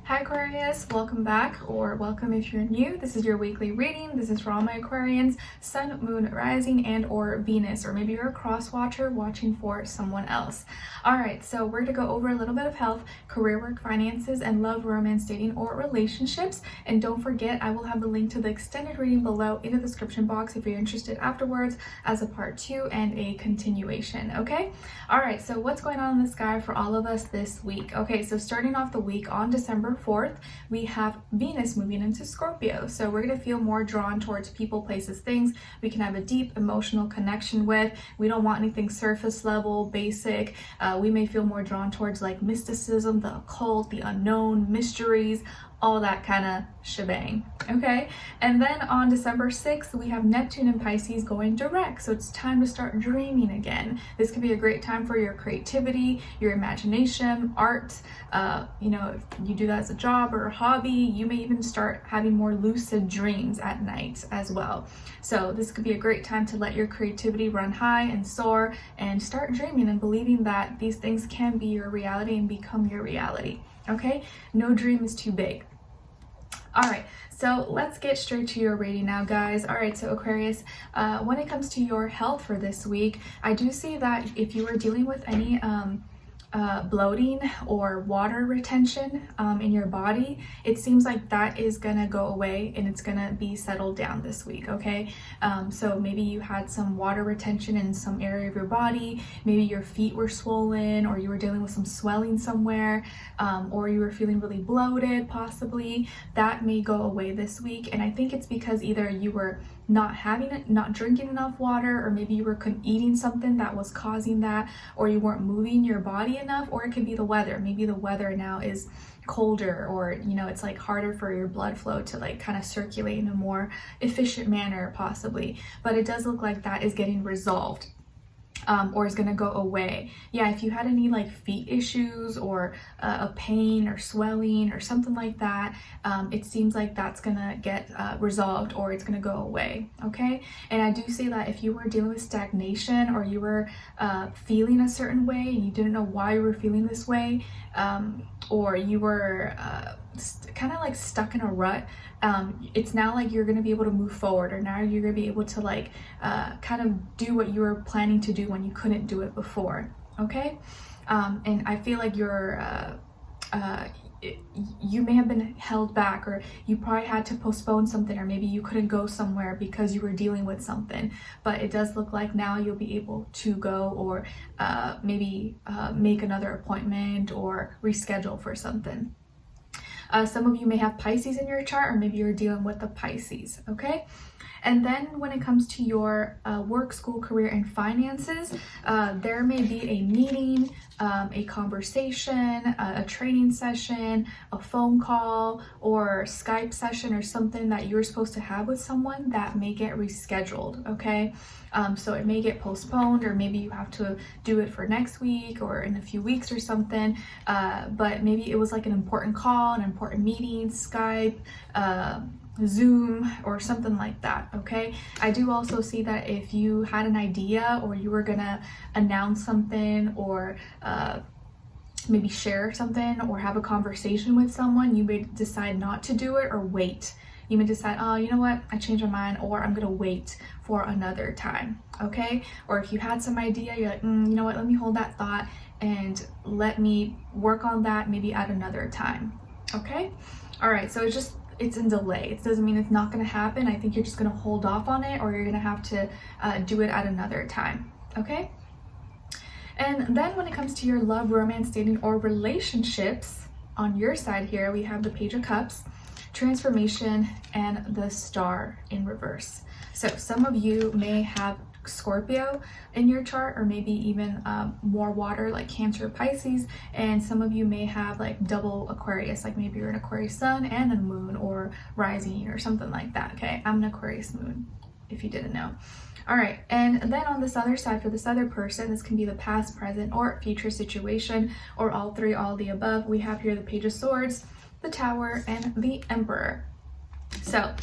Hi Aquarius, welcome back, or welcome if you're new. This is your weekly reading. This is for all my Aquarians, Sun, Moon, Rising, and or Venus, or maybe you're a cross watcher watching for someone else. Alright, so we're going to go over a little bit of health, career, work, finances, and love, romance, dating, or relationships. And don't forget, I will have the link to the extended reading below in the description box if you're interested afterwards as a part 2 and a continuation, okay? Alright, so what's going on in the sky for all of us this week? Okay, so starting off the week on December 4th, we have Venus moving into Scorpio. So we're going to feel more drawn towards people, places, things we can have a deep emotional connection with. We don't want anything surface level, basic. We may feel more drawn towards like mysticism, the occult, the unknown, mysteries, all that kind of shebang, okay? And then on December 6th, we have Neptune and Pisces going direct, so it's time to start dreaming again. This could be a great time for your creativity, your imagination, art. If you do that as a job or a hobby, you may even start having more lucid dreams at night as well. So this could be a great time to let your creativity run high and soar and start dreaming and believing that these things can be your reality and become your reality, okay? No dream is too big. Alright, so let's get straight to your reading now, guys. Alright, so Aquarius, when it comes to your health for this week, I do see that if you are dealing with any bloating or water retention in your body, it seems like that is gonna go away and it's gonna be settled down this week, okay? So maybe you had some water retention in some area of your body, maybe your feet were swollen, or you were dealing with some swelling somewhere, or you were feeling really bloated possibly. That may go away this week, and I think it's because either you were not drinking enough water, or maybe you were eating something that was causing that, or you weren't moving your body enough, or it could be the weather. Maybe the weather now is colder, or it's like harder for your blood flow to like kind of circulate in a more efficient manner possibly. But it does look like that is getting resolved. Or is going to go away. Yeah, if you had any like feet issues or a pain or swelling or something like that, it seems like that's going to get resolved, or it's going to go away, okay? And I do see that if you were dealing with stagnation, or you were feeling a certain way and you didn't know why you were feeling this way, or you were kind of like stuck in a rut, it's now like you're going to be able to move forward, or now you're going to be able to like kind of do what you were planning to do when you couldn't do it before, okay? And I feel like you may have been held back, or you probably had to postpone something, or maybe you couldn't go somewhere because you were dealing with something. But it does look like now you'll be able to go, or maybe make another appointment or reschedule for something. Some of you may have Pisces in your chart, or maybe you're dealing with the Pisces, okay? And then when it comes to your work, school, career, and finances, there may be a meeting, a conversation, a training session, a phone call, or Skype session, or something that you're supposed to have with someone that may get rescheduled, okay? So it may get postponed, or maybe you have to do it for next week or in a few weeks or something. But maybe it was like an important call, an important meeting, Skype, Zoom, or something like that, okay? I do also see that if you had an idea, or you were gonna announce something, or maybe share something, or have a conversation with someone, you may decide not to do it, or wait. You may decide, oh, you know what, I changed my mind, or I'm gonna wait for another time, okay? Or if you had some idea, you're like, you know what, let me hold that thought and let me work on that maybe at another time, okay? All right, so it's in delay. It doesn't mean it's not going to happen. I think you're just going to hold off on it, or you're going to have to do it at another time, okay? And then when it comes to your love, romance, dating, or relationships, on your side here, we have the Page of Cups, transformation, and the Star in reverse. So some of you may have Scorpio in your chart, or maybe even more water like Cancer or Pisces, and some of you may have like double Aquarius, like maybe you're an Aquarius sun and a moon, or rising, or something like that, okay? I'm an Aquarius moon, if you didn't know. All right, and then on this other side, for this other person, this can be the past, present, or future situation, or all three, all the above. We have here the Page of Swords, the Tower, and the Emperor. So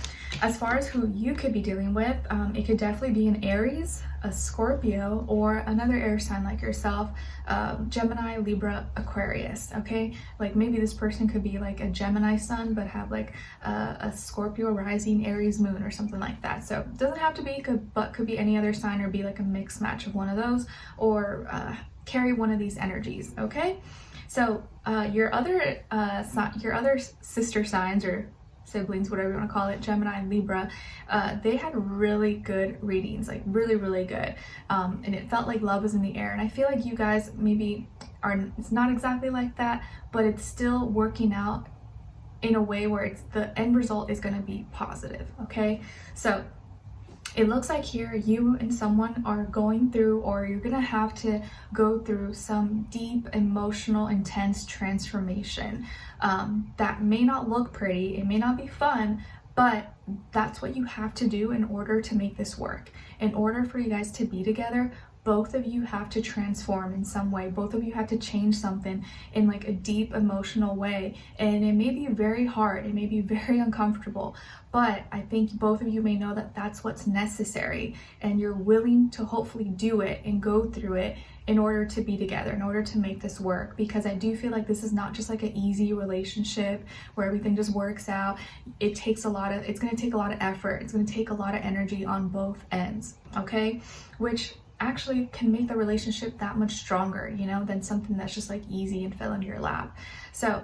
as far as who you could be dealing with, it could definitely be an Aries, a Scorpio, or another air sign like yourself, Gemini, Libra, Aquarius, okay? Like maybe this person could be like a Gemini sun, but have like a Scorpio rising, Aries moon, or something like that. So it doesn't have to be, but could be any other sign, or be like a mixed match of one of those, or carry one of these energies, okay? So your other sister signs, or siblings, whatever you want to call it, Gemini and Libra, they had really good readings, like really good, and it felt like love was in the air. And I feel like you guys maybe it's not exactly like that, but it's still working out in a way where the end result is going to be positive, okay? So it looks like here you and someone are going through, or you're gonna have to go through some deep, emotional, intense transformation. That may not look pretty, it may not be fun, but that's what you have to do in order to make this work. In order for you guys to be together, both of you have to transform in some way. Both of you have to change something in like a deep emotional way. And it may be very hard, it may be very uncomfortable, but I think both of you may know that that's what's necessary, and you're willing to hopefully do it and go through it in order to be together, in order to make this work. Because I do feel like this is not just like an easy relationship where everything just works out. It's gonna take a lot of effort. It's gonna take a lot of energy on both ends, okay? Which actually can make the relationship that much stronger, you know, than something that's just like easy and fell into your lap. So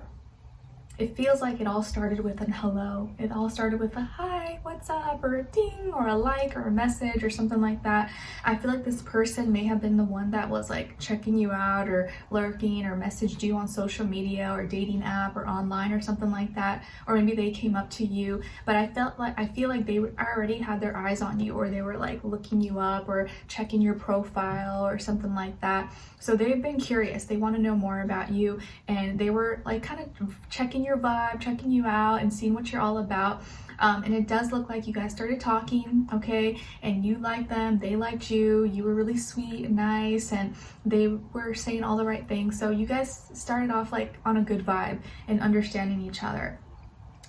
it feels like it all started with an hello. It all started with a hi, what's up, or a ding, or a like, or a message, or something like that. I feel like this person may have been the one that was like checking you out, or lurking, or messaged you on social media, or dating app, or online, or something like that. Or maybe they came up to you, but I feel like they already had their eyes on you, or they were like looking you up, or checking your profile, or something like that. So they've been curious. They want to know more about you, and they were like kind of checking your vibe, checking you out, and seeing what you're all about. And it does look like you guys started talking, okay? And you liked them, they liked you, you were really sweet and nice, and they were saying all the right things. So you guys started off like on a good vibe and understanding each other.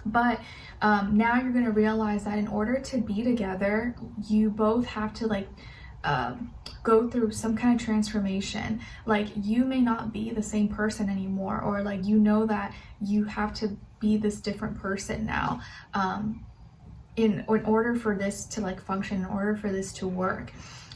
But now you're gonna realize that in order to be together, you both have to like go through some kind of transformation. Like you may not be the same person anymore, or like you know that you have to be this different person now, in order for this to like function, in order for this to work.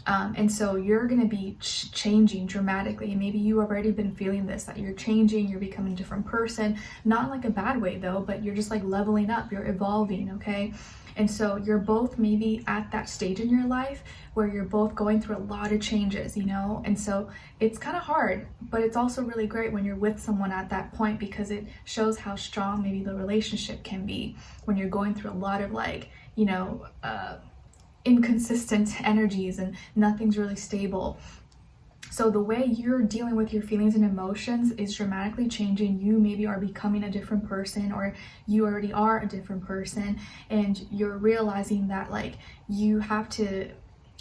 And so you're going to be changing dramatically. And maybe you already been feeling this, that you're changing, you're becoming a different person, not in like a bad way though, but you're just like leveling up, you're evolving, okay? And so you're both maybe at that stage in your life where you're both going through a lot of changes, you know? And so it's kind of hard, but it's also really great when you're with someone at that point, because it shows how strong maybe the relationship can be when you're going through a lot of like, you know, inconsistent energies and nothing's really stable. So the way you're dealing with your feelings and emotions is dramatically changing. You maybe are becoming a different person, or you already are a different person, and you're realizing that like you have to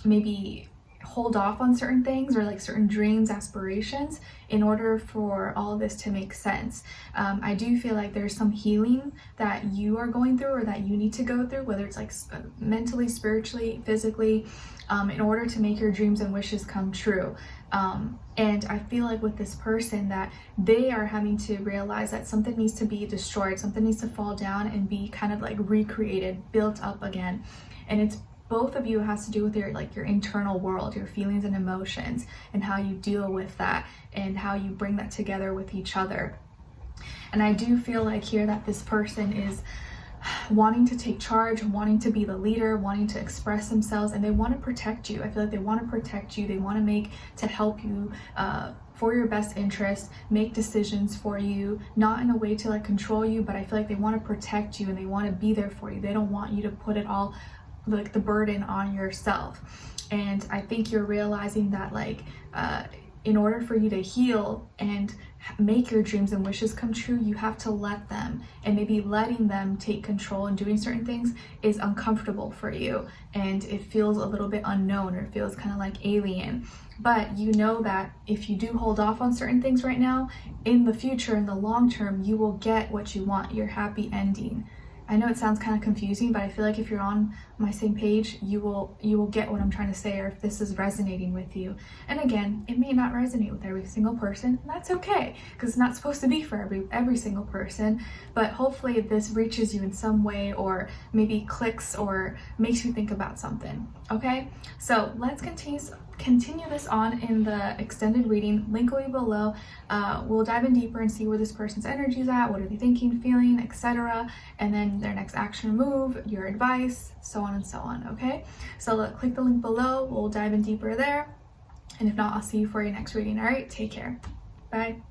maybe hold off on certain things, or like certain dreams, aspirations, in order for all of this to make sense. I do feel like there's some healing that you are going through, or that you need to go through, whether it's like mentally, spiritually, physically, in order to make your dreams and wishes come true. And I feel like with this person that they are having to realize that something needs to be destroyed, something needs to fall down and be kind of like recreated, built up again. And it's both of you has to do with your internal world, your feelings and emotions, and how you deal with that, and how you bring that together with each other. And I do feel like here that this person is wanting to take charge, wanting to be the leader, wanting to express themselves, and they want to protect you. I feel like they want to protect you. They want to help you for your best interest, make decisions for you, not in a way to like control you, but I feel like they want to protect you and they want to be there for you. They don't want you to put it all, like the burden, on yourself. And I think you're realizing that like in order for you to heal and make your dreams and wishes come true, you have to let them, and maybe letting them take control and doing certain things is uncomfortable for you, and it feels a little bit unknown, or it feels kind of like alien. But you know that if you do hold off on certain things right now, in the future, in the long term, you will get what you want, your happy ending. I know it sounds kind of confusing, but I feel like if you're on my same page, you will get what I'm trying to say, or if this is resonating with you. And again, it may not resonate with every single person, and that's okay, because it's not supposed to be for every single person. But hopefully this reaches you in some way, or maybe clicks or makes you think about something. Okay, so let's continue this on in the extended reading. Link will be below. We'll dive in deeper and see where this person's energy is at, what are they thinking, feeling, etc., and then their next action or move, your advice, so on and so on. Okay, so click the link below. We'll dive in deeper there, and if not, I'll see you for your next reading. All right, take care. Bye.